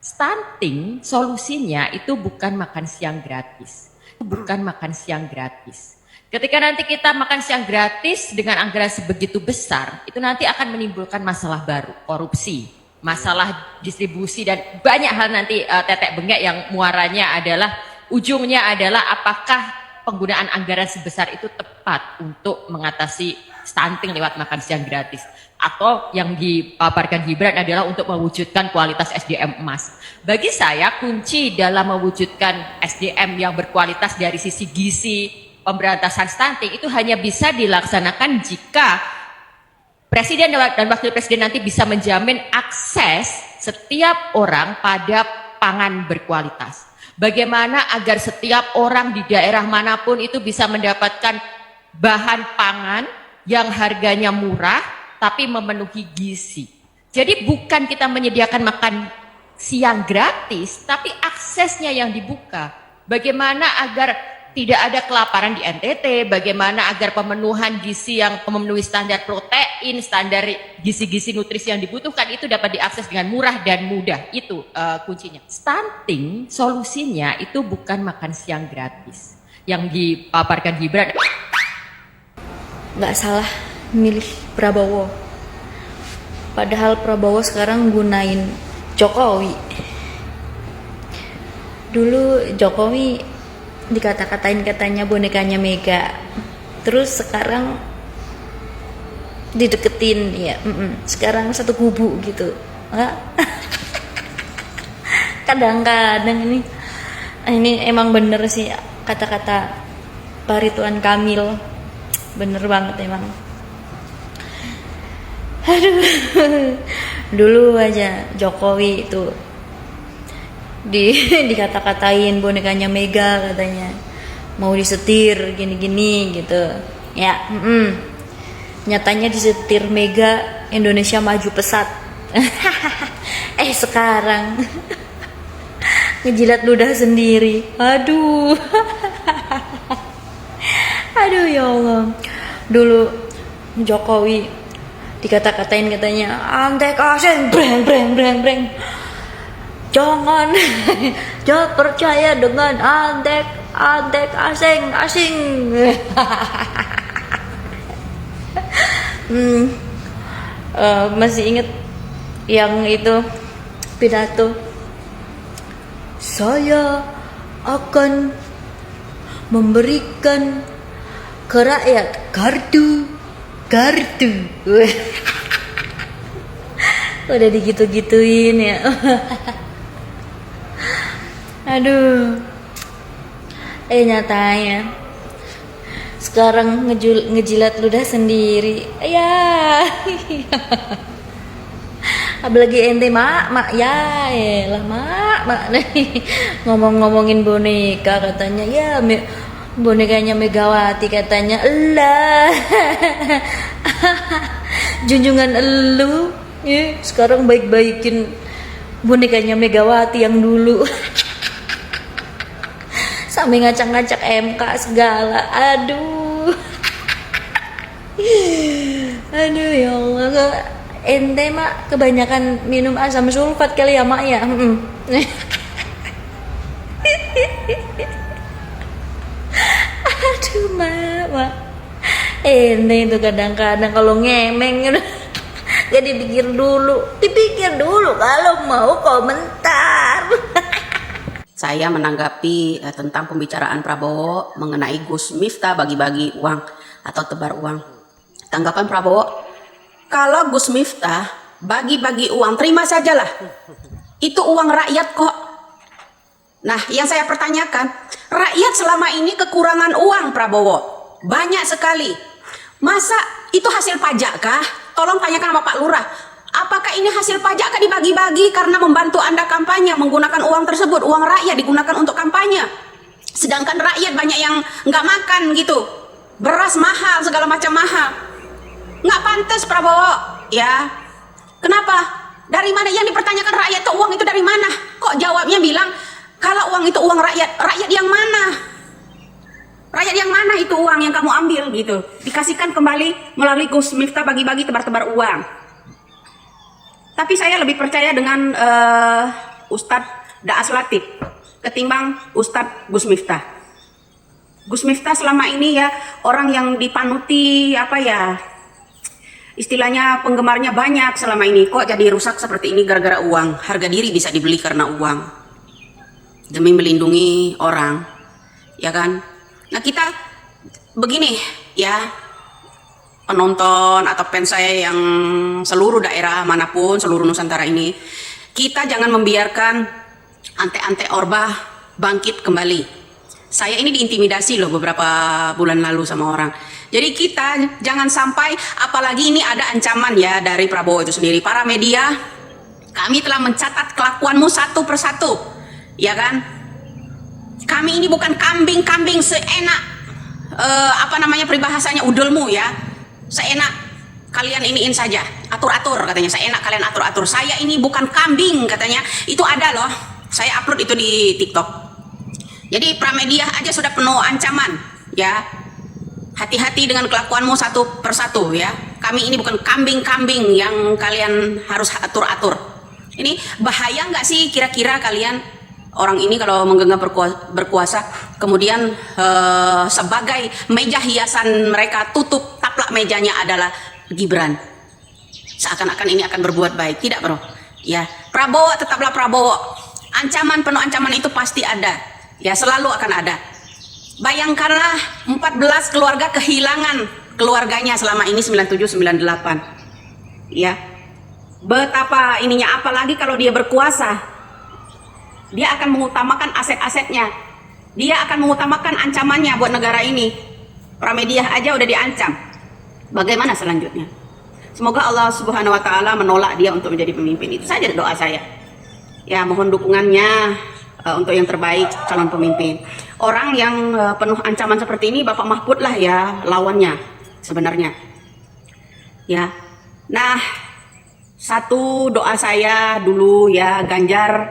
Stunting solusinya itu bukan makan siang gratis. Bukan makan siang gratis. Ketika nanti kita makan siang gratis dengan anggaran sebegitu besar, itu nanti akan menimbulkan masalah baru, korupsi, masalah distribusi dan banyak hal nanti tetek bengek yang muaranya adalah ujungnya adalah apakah penggunaan anggaran sebesar itu tepat untuk mengatasi stunting lewat makan siang gratis, atau yang dipaparkan Gibran adalah untuk mewujudkan kualitas SDM emas. Bagi saya kunci dalam mewujudkan SDM yang berkualitas dari sisi gizi, pemberantasan stunting itu hanya bisa dilaksanakan jika Presiden dan Wakil Presiden nanti bisa menjamin akses setiap orang pada pangan berkualitas. Bagaimana agar setiap orang di daerah manapun itu bisa mendapatkan bahan pangan yang harganya murah tapi memenuhi gizi. Jadi bukan kita menyediakan makan siang gratis, tapi aksesnya yang dibuka. Bagaimana agar tidak ada kelaparan di NTT, bagaimana agar pemenuhan gizi yang memenuhi standar protein, standar gizi-gizi nutrisi yang dibutuhkan itu dapat diakses dengan murah dan mudah. Itu kuncinya. Stunting solusinya itu bukan makan siang gratis. Yang dipaparkan Gibran. Nggak salah milih Prabowo. Padahal Prabowo sekarang gunain Jokowi. Dulu Jokowi dikata-katain katanya bonekanya Mega. Terus sekarang dideketin ya. Sekarang satu kubu gitu. Kadang-kadang ini emang bener sih kata-kata Pak Ridwan Kamil. Bener banget emang. Aduh. Dulu aja Jokowi itu dikata-katain bonekanya Mega katanya. Mau disetir gini-gini gitu. Ya, nyatanya disetir Mega, Indonesia maju pesat. Sekarang ngejilat ludah sendiri. Aduh. Aduh ya Allah. Dulu Jokowi dikata-katain katanya antek asing breng. Jangan percaya dengan antek asing. Masih inget yang itu pidato, saya akan memberikan ke rakyat gardu. Udah digitu-gituin ya. Aduh. Nyatanya sekarang ngejilat ludah sendiri. Ya. Apalagi ente mak ya lah mak ngomongin boneka katanya ya bonekanya Megawati katanya elah. Junjungan elu ya, sekarang baik-baikin bonekanya Megawati yang dulu. Sampai ngacak-ngacak MK segala. Aduh ya Allah. Ente mak kebanyakan minum asam sulfat kali ya mak ya. Aduh mak. Ente itu kadang-kadang kalau ngemeng gak dipikir dulu kalau mau komentar. Saya menanggapi tentang pembicaraan Prabowo mengenai Gus Miftah bagi-bagi uang atau tebar uang. Tanggapan Prabowo, kalau Gus Miftah bagi-bagi uang, terima sajalah. Itu uang rakyat kok. Nah, yang saya pertanyakan, rakyat selama ini kekurangan uang Prabowo. Banyak sekali. Masa itu hasil pajak kah? Tolong tanyakan sama Pak Lurah. Apakah ini hasil pajak kah dibagi-bagi karena membantu Anda kampanye menggunakan uang tersebut? Uang rakyat digunakan untuk kampanye. Sedangkan rakyat banyak yang nggak makan gitu. Beras mahal, segala macam mahal. Nggak pantas Prabowo, ya. Kenapa? Dari mana yang dipertanyakan rakyat itu uang itu dari mana? Kok jawabnya bilang kalau uang itu uang rakyat, rakyat yang mana? Rakyat yang mana itu uang yang kamu ambil gitu? Dikasihkan kembali melalui Gus Miftah bagi-bagi tebar-tebar uang. Tapi saya lebih percaya dengan Ustadz Daas Latif ketimbang Ustadz Gus Miftah. Gus Miftah selama ini ya orang yang dipanuti istilahnya penggemarnya banyak selama ini, kok jadi rusak seperti ini gara-gara uang. Harga diri bisa dibeli karena uang demi melindungi orang, ya kan? Nah kita begini ya, penonton atau fans saya yang seluruh daerah manapun, seluruh Nusantara ini, kita jangan membiarkan ante-ante Orba bangkit kembali. Saya ini diintimidasi loh beberapa bulan lalu sama orang. Jadi kita jangan sampai, apalagi ini ada ancaman ya dari Prabowo itu sendiri. Para media, kami telah mencatat kelakuanmu satu persatu, ya kan? Kami ini bukan kambing-kambing seenak, peribahasanya udulmu ya. Seenak kalian iniin saja, atur-atur katanya. Seenak kalian atur-atur. Saya ini bukan kambing katanya. Itu ada loh. Saya upload itu di TikTok. Jadi Pramedia aja sudah penuh ancaman ya. Hati-hati dengan kelakuanmu satu persatu ya. Kami ini bukan kambing-kambing yang kalian harus atur-atur. Ini bahaya nggak sih kira-kira kalian orang ini kalau menggenggam berkuasa, kemudian sebagai meja hiasan mereka, tutup taplak mejanya adalah Gibran. Seakan-akan ini akan berbuat baik. Tidak bro. Ya, Prabowo tetaplah Prabowo. Ancaman penuh ancaman itu pasti ada. Ya selalu akan ada. Bayangkanlah 14 keluarga kehilangan keluarganya selama ini 97-98. Ya. Betapa ininya, apalagi kalau dia berkuasa. Dia akan mengutamakan aset-asetnya. Dia akan mengutamakan ancamannya buat negara ini. Pramedia aja udah diancam. Bagaimana selanjutnya? Semoga Allah Subhanahu wa taala menolak dia untuk menjadi pemimpin. Itu saja doa saya. Ya, mohon dukungannya untuk yang terbaik calon pemimpin. Orang yang penuh ancaman seperti ini, Bapak Mahfud lah ya lawannya sebenarnya. Ya. Nah, satu doa saya dulu ya, Ganjar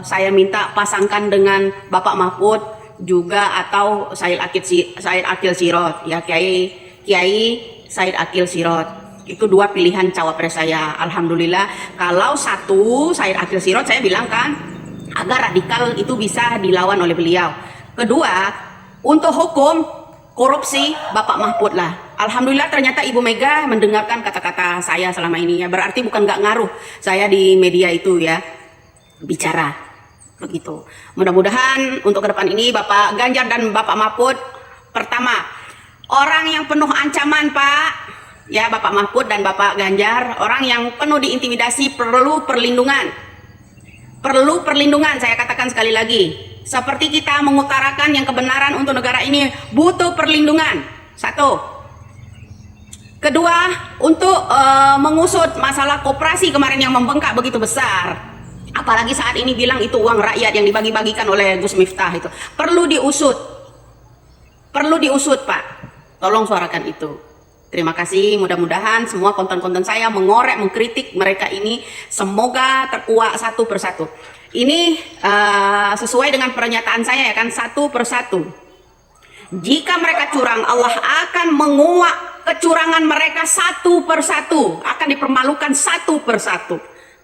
saya minta pasangkan dengan Bapak Mahfud juga, atau Said Akil Sirot ya, Kiai Said Akil Sirot. Itu dua pilihan cawapres saya. Alhamdulillah kalau satu Said Akil Sirot saya bilang kan agar radikal itu bisa dilawan oleh beliau. Kedua, untuk hukum korupsi Bapak Mahfud lah. Alhamdulillah ternyata Ibu Mega mendengarkan kata-kata saya selama ini ya. Berarti bukan nggak ngaruh saya di media itu ya bicara begitu. Mudah-mudahan untuk ke depan ini Bapak Ganjar dan Bapak Mahfud, pertama, orang yang penuh ancaman Pak ya, Bapak Mahfud dan Bapak Ganjar, orang yang penuh diintimidasi, perlu perlindungan. Perlu perlindungan, saya katakan sekali lagi. Seperti kita mengutarakan yang kebenaran untuk negara ini, butuh perlindungan. Satu. Kedua, untuk mengusut masalah koperasi kemarin yang membengkak begitu besar. Apalagi saat ini bilang itu uang rakyat yang dibagi-bagikan oleh Gus Miftah itu. Perlu diusut. Perlu diusut Pak. Tolong suarakan itu. Terima kasih, mudah-mudahan semua konten-konten saya mengorek, mengkritik mereka ini semoga terkuak satu persatu. Ini sesuai dengan pernyataan saya ya kan, satu persatu. Jika mereka curang, Allah akan menguak kecurangan mereka satu persatu, akan dipermalukan satu persatu.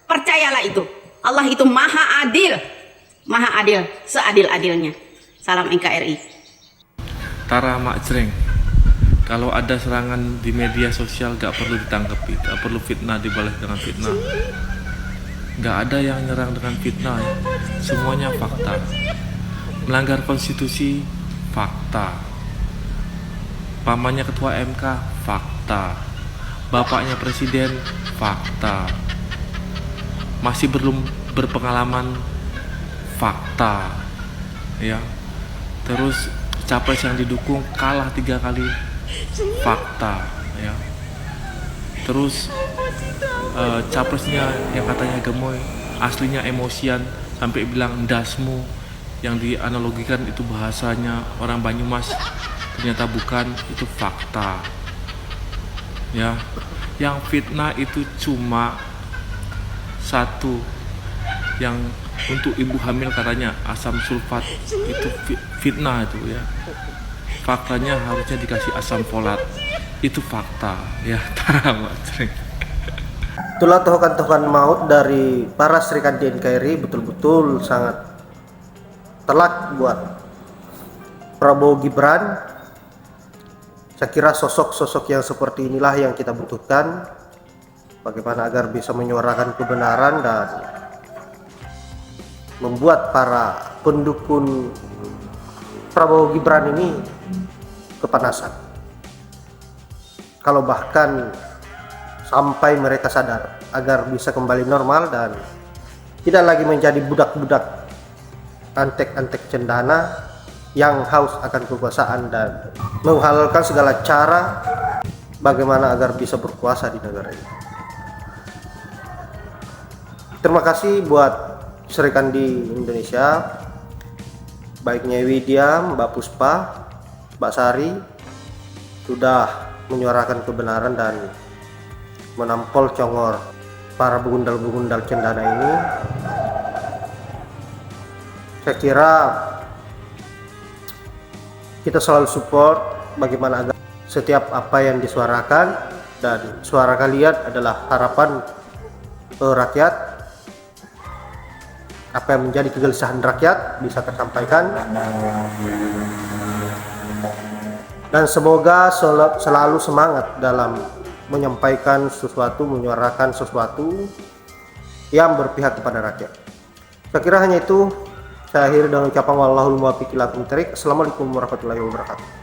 Percayalah itu. Allah itu maha adil, seadil-adilnya. Salam NKRI. Tara Makjreng. Kalau ada serangan di media sosial gak perlu ditanggapi, gak perlu fitnah dibalas dengan fitnah. Gak ada yang nyerang dengan fitnah ya. Semuanya fakta. Melanggar konstitusi, fakta. Pamannya ketua MK, fakta. Bapaknya presiden, fakta. Masih belum berpengalaman, fakta. Ya. Terus capres yang didukung kalah 3 kali, fakta ya. Terus capresnya yang katanya gemoy aslinya emosian sampai bilang dasmu, yang dianalogikan itu bahasanya orang Banyumas, ternyata bukan, itu fakta ya. Yang fitnah itu cuma satu, yang untuk ibu hamil katanya asam sulfat, itu fitnah itu ya. Faktanya harusnya dikasih asam folat, itu fakta ya. Tara Makjreng. Itulah tokohan-tokohan maut dari para Serikandi NKRI betul-betul sangat telak buat Prabowo Gibran. Saya kira sosok-sosok yang seperti inilah yang kita butuhkan, bagaimana agar bisa menyuarakan kebenaran dan membuat para pendukung Prabowo Gibran ini kepanasan. Kalau bahkan sampai mereka sadar agar bisa kembali normal dan tidak lagi menjadi budak-budak antek-antek cendana yang haus akan kekuasaan dan menghalalkan segala cara bagaimana agar bisa berkuasa di negara ini. Terima kasih buat Serikandi Indonesia, baik Nyai Widya, Mbak Puspa, Mbak Sari, sudah menyuarakan kebenaran dan menampol congor para begundal-begundal cendana ini. Saya kira kita selalu support bagaimana agar setiap apa yang disuarakan dan suara kalian adalah harapan rakyat, apa yang menjadi kegelisahan rakyat bisa tersampaikan, dan semoga selalu semangat dalam menyampaikan sesuatu, menyuarakan sesuatu yang berpihak kepada rakyat. Saya kira hanya itu. Saya akhiri dengan ucapan wallahul muwaffiq ila aqwamit thoriq. Assalamualaikum warahmatullahi wabarakatuh.